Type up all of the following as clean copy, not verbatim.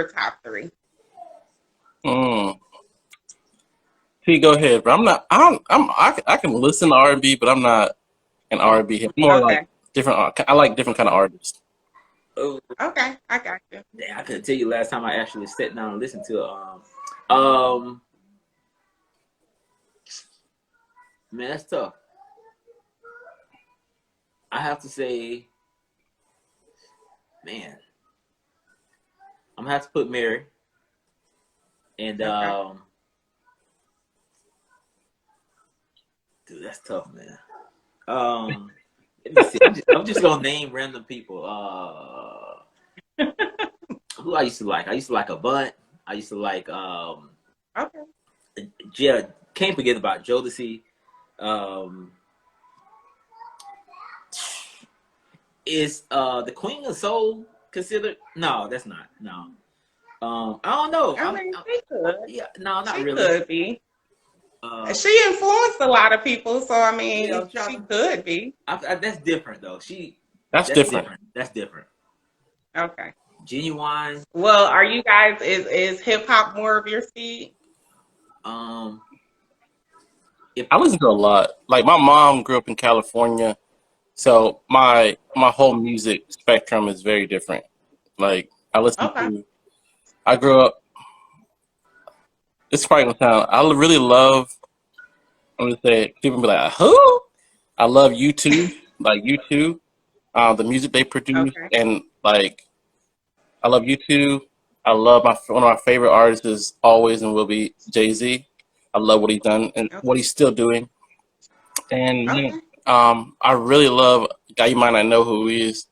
top three? Mm. P, go ahead, but I'm not. I can listen to R&B, but I'm not an R&B hip. More like Okay. different. I like different kind of artists. Oh, Okay, I got you. I couldn't tell you last time I actually sat down and listened to it. Um, man, that's tough. I have to say, man, I'm gonna have to put Mary and Okay. dude, that's tough, man. Let me see. I'm just gonna name random people. Who I used to like. I used to like a Bunt. I used to like Okay. yeah. Can't forget about Jodeci. Um, is the Queen of Soul considered? No, that's not. No. I don't know. I mean, she could. Yeah, no, not She really. could be. Uh, She influenced a lot of people, so I yeah, mean, I'm she trying. could be. That's different though. That's That's different. different. That's different. Okay. Genuine. Well, are you guys is hip hop more of your speed? Um, if I listen to a lot. Like my mom grew up in California, so my whole music spectrum is very different. Like I listen Okay. to. I grew up. It's probably gonna sound. I really love. I'm gonna say people be like, who? I love U2, like U2, the music they produce, Okay. and like I love U2. I love one of my favorite artists is always and will be Jayz. I love what he's done and Okay. what he's still doing. And Okay. I really love a guy you might not know who he is,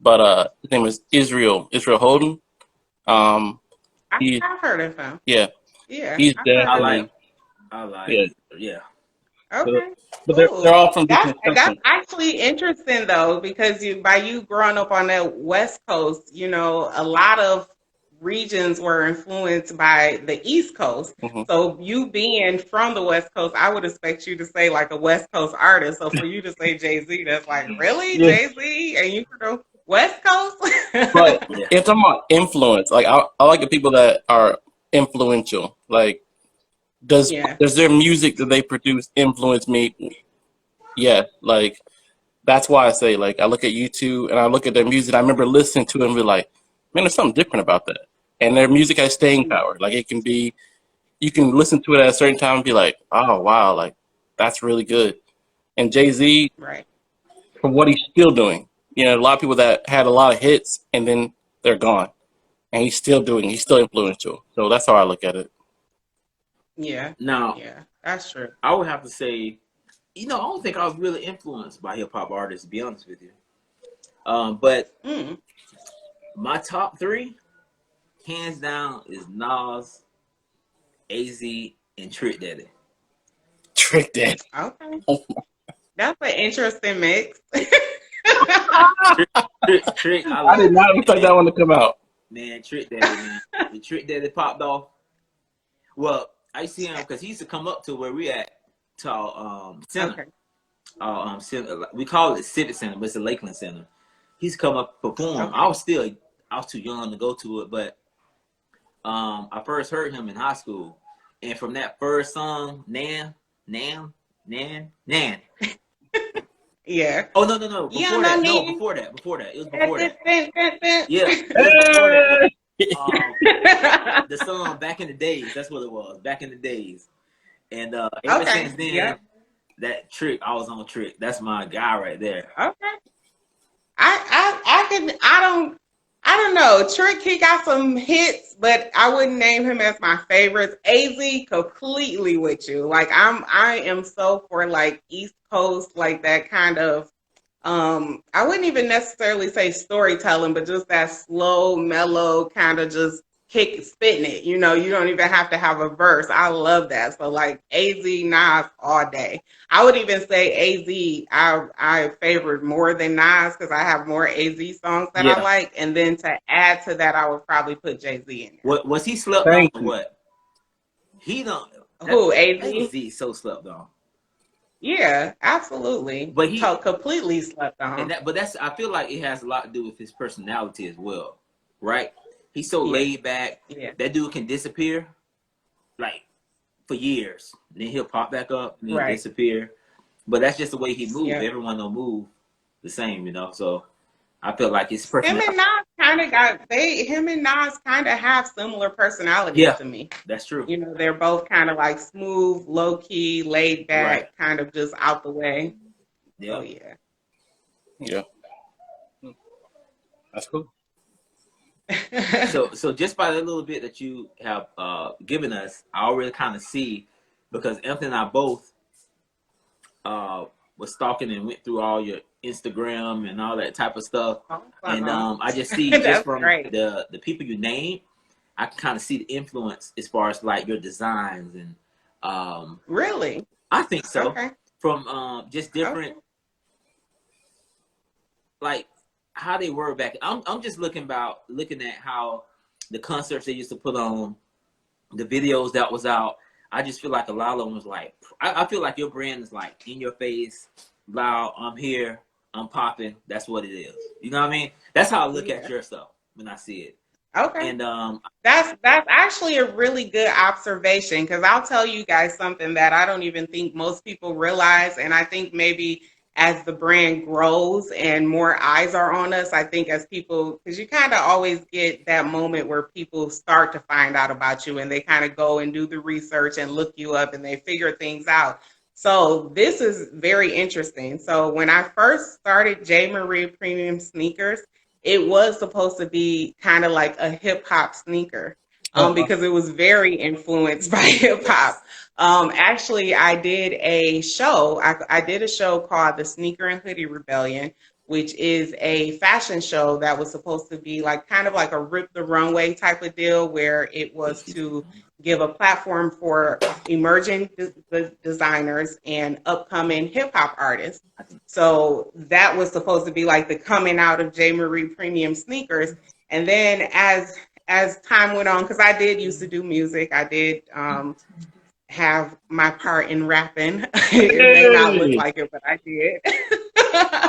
but his name is Israel Holden. Um, he I've heard of him. yeah, Yeah, he's I've heard I of like, him. definitely I like, yeah. yeah. But, Okay, but they're cool. all from That's different that's sections. actually interesting though, because you growing up on the West Coast, a lot of regions were influenced by the East Coast. Hmm. So you being from the West Coast, I would expect you to say like a West Coast artist. So for you to say Jay-Z, that's like, really? Yeah, Jay-Z? And you from the West Coast? but Yeah. if I'm about influence, like I like the people that are influential. Like, Yeah. does their music that they produce influence me? Yeah, like that's why I say like I look at YouTube and I look at their music. I remember listening to it and be like, man, there's something different about that. And their music has staying power. Like it can be, you can listen to it at a certain time and be like, oh wow, like that's really good. And Jay-Z, Right. for what he's still doing, a lot of people that had a lot of hits and then they're gone, and he's still influential. So that's how I look at it. Yeah. Now, Yeah. That's true. I would have to say, I don't think I was really influenced by hip hop artists, to be honest with you. But Mm. my top three, hands down, is Nas, AZ, and Trick Daddy. Trick Daddy. Okay. That's an interesting mix. Trick, I I did love not expect that one to come out. man. Trick Daddy, man. The Trick Daddy popped off. Well, I see him because he used to come up to where we at to center. Okay. We call it Civic Center, but it's the Lakeland Center. He's come up perform. Okay. I was too young to go to it, but I first heard him in high school, and from that first song, Nan, Nan, Nan, Nan. Yeah. Oh no! You Before know that, me. before that. It was before that. Yeah, it Yeah. was before that. Hey! The song "Back in the Days." That's what it was. Back in the days, and ever Okay. since then, Yep. that Trick, I was on Trick. That's my guy right there. Okay. I don't know. Trick, he got some hits, but I wouldn't name him as my favorites. AZ, completely with you. Like I am so for like East Coast, like that kind of I wouldn't even necessarily say storytelling, but just that slow, mellow kind of just spitting it. You don't even have to have a verse. I love that. So like AZ, Nas all day. I would even say AZ I favored more than Nas because I have more AZ songs that I Yeah. like. And then to add to that, I would probably put Jay-Z in there. What was he slept on Thank or you. what? He don't. Who, AZ? AZ so slept on. Yeah, absolutely. But he Completely slept on. but that's I feel like it has a lot to do with his personality as well, right? He's so laid back. Yeah. That dude can disappear like for years. Then he'll pop back up and then disappear. But that's just the way he moves. Everyone don't move the same, you know. So I feel like his personality. Him and Nas kind of have similar personalities to me. That's true. You know, they're both kind of like smooth, low key, laid back, kind of just out the way. Yeah. So yeah. That's cool. So just by the little bit that you have given us, I already kind of see, because Anthony and I both was stalking and went through all your Instagram and all that type of stuff. And I just see just from the people you named, I can kind of see the influence as far as like your designs and really? I think so. Okay. From just different like how they were back. I'm just looking at how the concerts they used to put on, the videos that was out. I just feel like a lot of them was like, I feel like your brand is like in your face, loud, I'm here, I'm popping. That's what it is. You know what I mean? That's how I look at your stuff when I see it. Okay. And that's actually a really good observation, because I'll tell you guys something that I don't even think most people realize, and I think maybe as the brand grows and more eyes are on us, I think as people, because you kind of always get that moment where people start to find out about you and they kind of go and do the research and look you up and they figure things out. So this is very interesting. So when I first started J. Marie Premium Sneakers, it was supposed to be kind of like a hip hop sneaker, because it was very influenced by hip hop. Actually, I did a show. I did a show called the Sneaker and Hoodie Rebellion, which is a fashion show that was supposed to be like kind of like a Rip the Runway type of deal, where it was to give a platform for emerging designers and upcoming hip hop artists. So that was supposed to be like the coming out of J. Marie Premium Sneakers. And then as time went on, because I did used to do music, I did have my part in rapping. It may not look like it, but I did.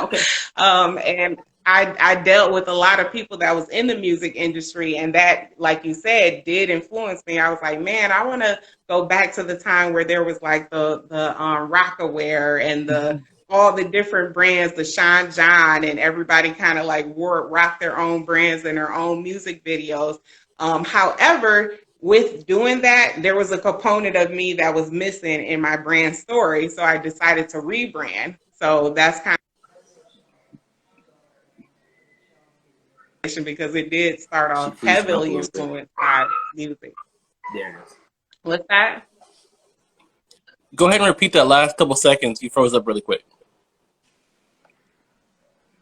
Okay. And I dealt with a lot of people that was in the music industry, and that, like you said, did influence me. I was like, man, I want to go back to the time where there was like the Rockaware and all the different brands, the Sean John, and everybody kind of like rock their own brands and their own music videos. However, with doing that, there was a component of me that was missing in my brand story. So I decided to rebrand. So that's kind of because it did start off heavily influenced by music. There it is. What's that? Go ahead and repeat that last couple seconds. You froze up really quick.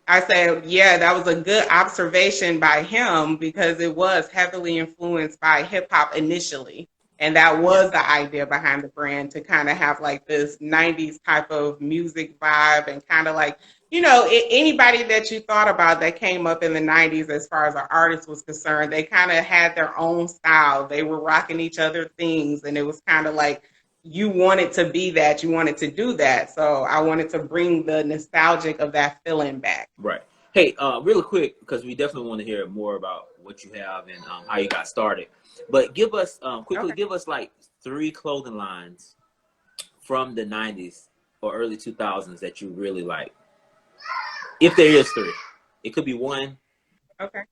I said, yeah, that was a good observation by him, because it was heavily influenced by hip hop initially. And that was the idea behind the brand, to kind of have like this 90s type of music vibe, and kind of like, you know, anybody that you thought about that came up in the 90s as far as an artist was concerned, they kind of had their own style. They were rocking each other things, and it was kind of like, you wanted to be that, you wanted to do that. So I wanted to bring the nostalgic of that feeling back. Right. Hey, really quick, because we definitely want to hear more about what you have and how you got started. But give us, give us like 3 clothing lines from the 90s or early 2000s that you really like. If there is 3. It could be 1. Okay.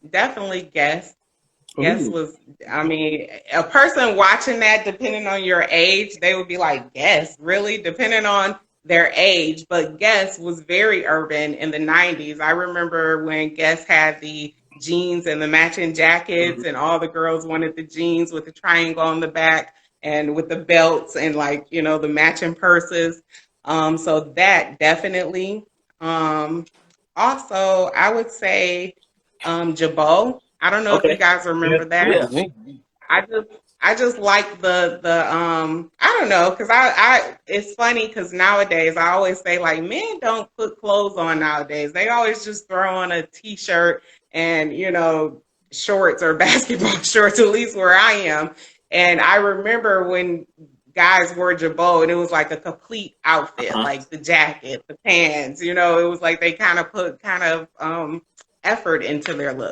Definitely Guess. Guess was, I mean, a person watching that, depending on your age, they would be like, Guess, really? Depending on their age. But Guess was very urban in the 90s. I remember when Guess had the jeans and the matching jackets, and all the girls wanted the jeans with the triangle on the back and with the belts and, like, you know, the matching purses. So that definitely. Also, I would say Jirbaud. I don't know if you guys remember that. Yeah. I just like the I don't know, because I it's funny because nowadays I always say, like, men don't put clothes on nowadays. They always just throw on a t-shirt and, you know, shorts or basketball shorts, at least where I am. And I remember when guys wore Jirbaud, and it was like a complete outfit, like the jacket, the pants, you know, it was like they kind of put effort into their look.